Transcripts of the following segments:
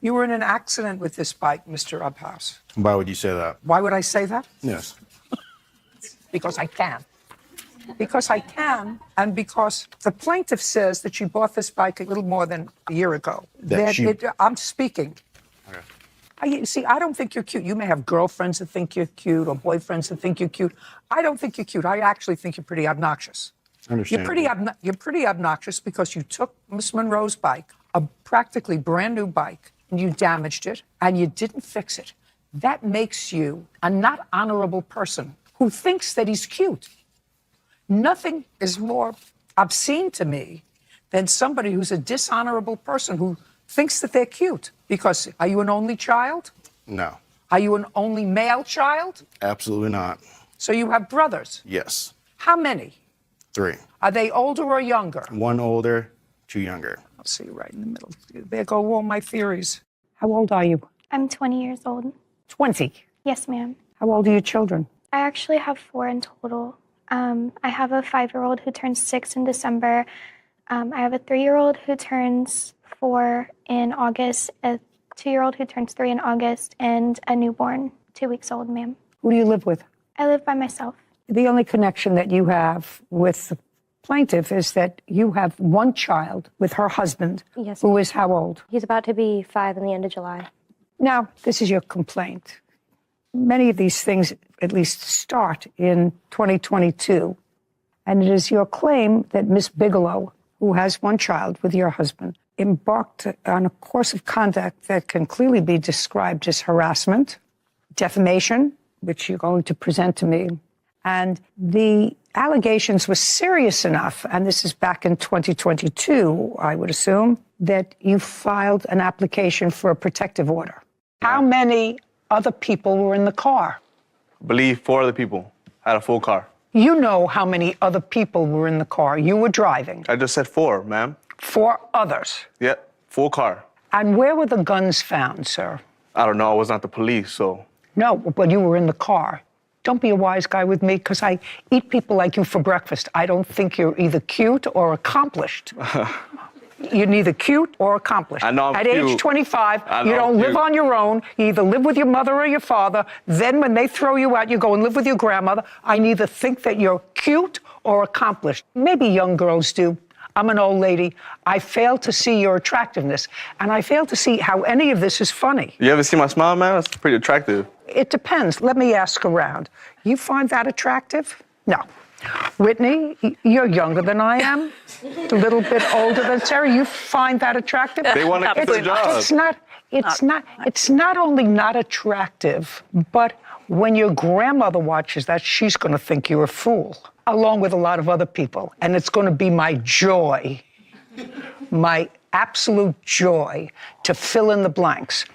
You were in an accident with this bike, Mr. Uphouse. Why would you say that? Why would I say that? Yes. Because I can. Because I can, and because the plaintiff says that she bought this bike a little more than a year ago. I'm speaking. Okay. See, I don't think you're cute. You may have girlfriends that think you're cute or boyfriends that think you're cute. I don't think you're cute. I actually think you're pretty obnoxious. Understand. You're pretty obnoxious because you took Miss Monroe's bike, a practically brand new bike, and you damaged it, and you didn't fix it. That makes you a not honorable person who thinks that he's cute. Nothing is more obscene to me than somebody who's a dishonorable person who thinks that they're cute. Because are you an only child? No. Are you an only male child? Absolutely not. So you have brothers? Yes. How many? 3. Are they older or younger? 1 older, 2 younger. I'll see you right in the middle. There go all my theories. How old are you? I'm 20 years old. 20. Yes, ma'am. How old are your children? I actually have 4 in total. I have a 5-year-old who turns 6 in December. I have a 3-year-old who turns 4 in August, a 2-year-old who turns 3 in August, and a newborn, 2 weeks old, ma'am. Who do you live with? I live by myself. The only connection that you have with the plaintiff is that you have one child with her husband, Yes. who is how old? He's about to be 5 in the end of July. Now, this is your complaint. Many of these things at least start in 2022. And it is your claim that Miss Bigelow, who has one child with your husband, embarked on a course of conduct that can clearly be described as harassment, defamation, which you're going to present to me. And the allegations were serious enough, and this is back in 2022, I would assume, that you filed an application for a protective order. How many other people were in the car? I believe 4 other people had a full car. You know how many other people were in the car. You were driving. I just said 4, ma'am. 4 others. Yeah, full car. And where were the guns found, sir? I don't know. I was not the police, so. No, but you were in the car. Don't be a wise guy with me, because I eat people like you for breakfast. I don't think you're either cute or accomplished. You're neither cute or accomplished. I know I'm At cute. age 25, you I'm don't live cute. on your own. You either live with your mother or your father. Then when they throw you out, you go and live with your grandmother. I neither think that you're cute or accomplished. Maybe young girls do. I'm an old lady. I fail to see your attractiveness, and I fail to see how any of this is funny. You ever see my smile, man? That's pretty attractive. It depends. Let me ask around. You find that attractive? No. Whitney, you're younger than I am, a little bit older than Sarah. You find that attractive? They want to keep their job. It's not only not attractive, but when your grandmother watches that, she's going to think you're a fool, along with a lot of other people. And it's going to be my joy, my absolute joy, to fill in the blanks.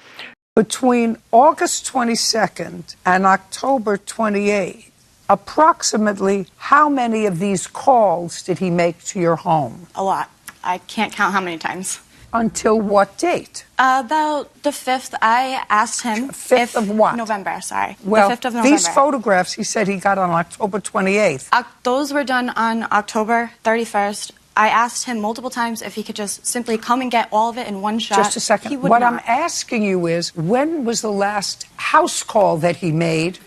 Between August 22nd and October 28th, approximately how many of these calls did he make to your home? A lot. I can't count how many times. Until what date? About the 5th, I asked him. 5th of what? November, sorry. Well, the 5th of November. these photographs he said he got on October 28th. Those were done on October 31st. I asked him multiple times if he could just simply come and get all of it in one shot. Just a second. He would What not. I'm asking you is, when was the last house call that he made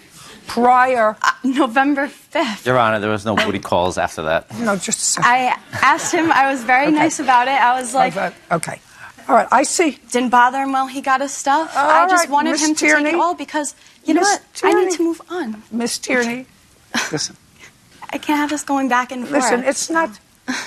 prior? November 5th. Your Honor, there was no booty calls after that. No, just a second. I asked him. I was very nice about it. I was like, Okay. All right, I see. didn't bother him while he got his stuff. All I just right, wanted Miss him to Tierney. take it all because, you know Miss what? I Tierney. need to move on. Miss Tierney, listen. I can't have this going back and forth. Listen, it's not.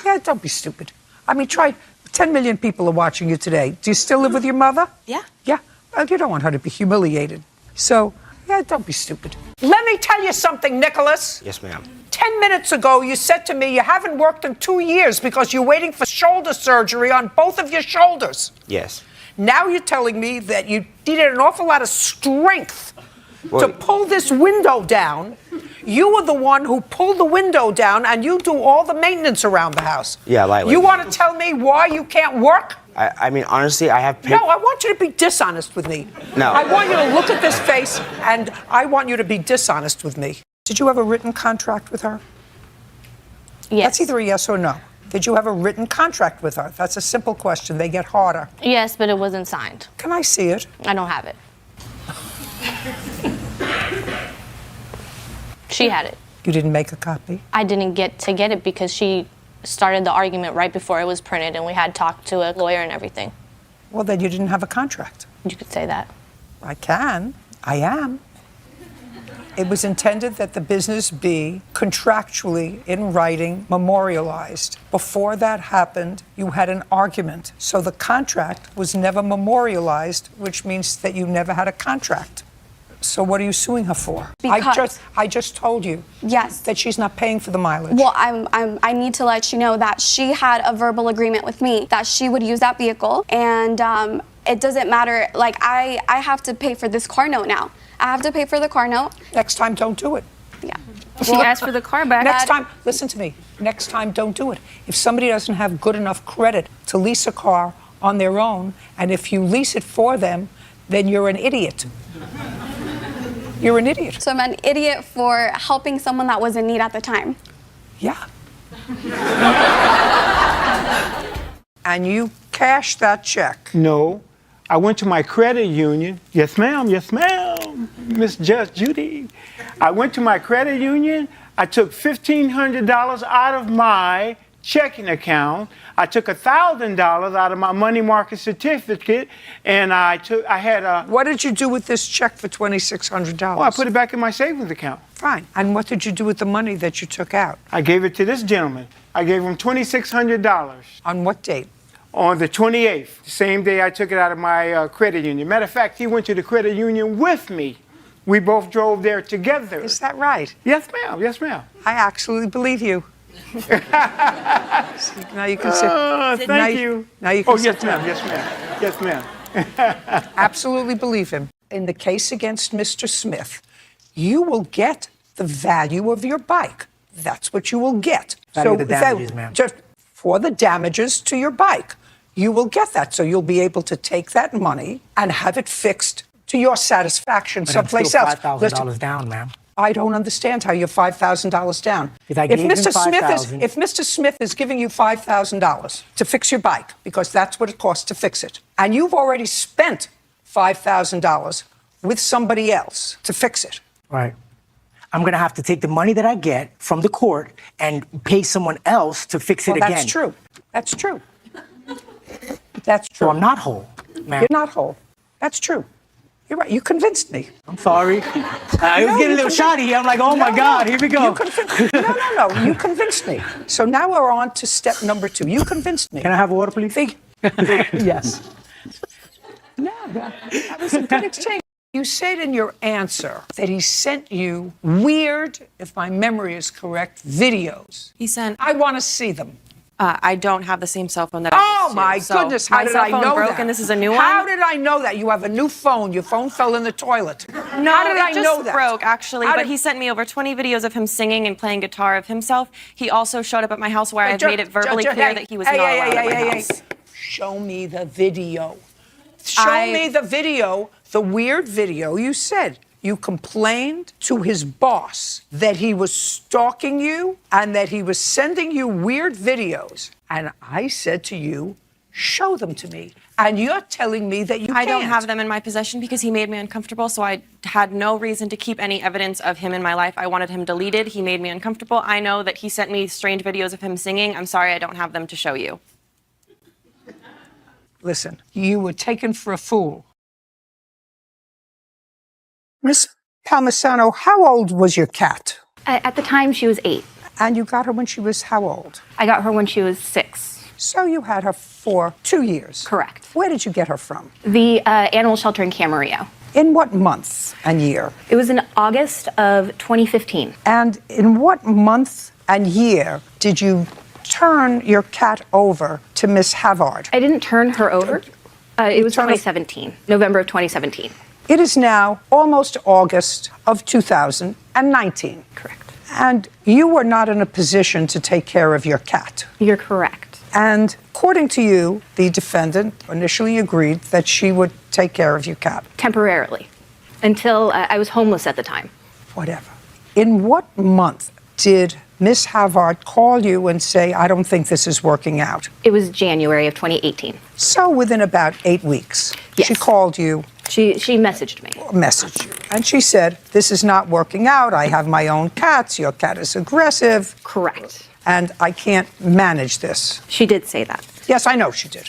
Yeah, don't be stupid. I mean, try. 10 million people are watching you today. Do you still live with your mother? Yeah. Yeah. Well, you don't want her to be humiliated. So, yeah, don't be stupid. Let me tell you something, Nicholas. Yes, ma'am. 10 minutes ago, you said to me you haven't worked in 2 years because you're waiting for shoulder surgery on both of your shoulders. Yes. Now you're telling me that you needed an awful lot of strength to Well- pull this window down. You were the one who pulled the window down, and you do all the maintenance around the house. Yeah, lightweight. You want to tell me why you can't work? I mean, honestly, I have... No, I want you to be dishonest with me. No. I want you to look at this face, and I want you to be dishonest with me. Did you have a written contract with her? Yes. That's either a yes or no. Did you have a written contract with her? That's a simple question. They get harder. Yes, but it wasn't signed. Can I see it? I don't have it. She had it. You didn't make a copy? I didn't get to get it because she started the argument right before it was printed, and we had talked to a lawyer and everything. Well, then you didn't have a contract. You could say that. I can. I am. It was intended that the business be contractually, in writing, memorialized. Before that happened, you had an argument. So the contract was never memorialized, which means that you never had a contract. So what are you suing her for? Because I just told you. Yes. That she's not paying for the mileage. Well, I need to let you know that she had a verbal agreement with me that she would use that vehicle, and it doesn't matter. Like, I have to pay for this car note now. I have to pay for the car note. Next time, don't do it. Yeah. She asked for the car back. Next time, listen to me. Next time, don't do it. If somebody doesn't have good enough credit to lease a car on their own, and if you lease it for them, then you're an idiot. You're an idiot. So I'm an idiot for helping someone that was in need at the time. Yeah. And you cashed that check. No. I went to my credit union. Yes, ma'am. Yes, ma'am. Miss Judge Judy. I went to my credit union. I took $1,500 out of my checking account. I took $1,000 out of my money market certificate, and I had a. What did you do with this check for $2,600? Well, I put it back in my savings account. Fine. And what did you do with the money that you took out? I gave it to this gentleman. I gave him $2,600. On what date? On the 28th, the same day I took it out of my credit union. Matter of fact, he went to the credit union with me. We both drove there together. Is that right? Yes, ma'am. Yes, ma'am. I actually believe you. Now you can sit. Thank you. Now you can Oh, sit yes, ma'am. down. Yes, ma'am. Yes, ma'am. Absolutely believe him. In the case against Mr. Smith, you will get the value of your bike. That's what you will get. Value of the damages, ma'am. Just for the damages to your bike, you will get that. So you'll be able to take that money and have it fixed to your satisfaction But someplace I'm else. still $5,000 down, ma'am. I don't understand how you're $5,000 down. Because I gave him $5,000. If Mr. Smith is giving you $5,000 to fix your bike, because that's what it costs to fix it, and you've already spent $5,000 with somebody else to fix it. Right. I'm going to have to take the money that I get from the court and pay someone else to fix it again. That's true. That's true. That's true. So I'm not whole, ma'am. You're not whole. That's true. You're right. You convinced me. I'm sorry. I was getting a little shoddy here. I'm like, oh my God, here we go. No. You convinced me. So now we're on to step number 2. You convinced me. Can I have water, please? Yes. No, that was a good exchange. You said in your answer that he sent you weird, if my memory is correct, videos. He sent. I want to see them. I don't have the same cell phone that I Oh used to, my so goodness! How my did cell I phone know broke that? and this is a new one. How did I know that? You have a new phone. Your phone fell in the toilet. No, How did I it just know that? broke actually. How But did- he sent me over 20 videos of him singing and playing guitar of himself. He also showed up at my house where I've made it verbally clear that he was not allowed at my house. Show me the video. Show me the video, the weird video you said. You complained to his boss that he was stalking you and that he was sending you weird videos. And I said to you, show them to me. And you're telling me that you I can't. don't have them in my possession because he made me uncomfortable, so I had no reason to keep any evidence of him in my life. I wanted him deleted. He made me uncomfortable. I know that he sent me strange videos of him singing. I'm sorry I don't have them to show you. Listen, you were taken for a fool. Miss Palmisano, how old was your cat? At the time, she was 8. And you got her when she was how old? I got her when she was 6. So you had her for 2 years? Correct. Where did you get her from? The animal shelter in Camarillo. In what month and year? It was in August of 2015. And in what month and year did you turn your cat over to Miss Havard? I didn't turn her over. It was 2017, November of 2017. It is now almost August of 2019. Correct. And you were not in a position to take care of your cat. You're correct. And according to you, the defendant initially agreed that she would take care of your cat. Temporarily, until I was homeless at the time. Whatever. In what month did Miss Havard call you and say, I don't think this is working out? It was January of 2018. So within about 8 weeks, Yes. she called you, She messaged me. and she said, this is not working out. I have my own cats. Your cat is aggressive. Correct. And I can't manage this. She did say that. Yes, I know she did.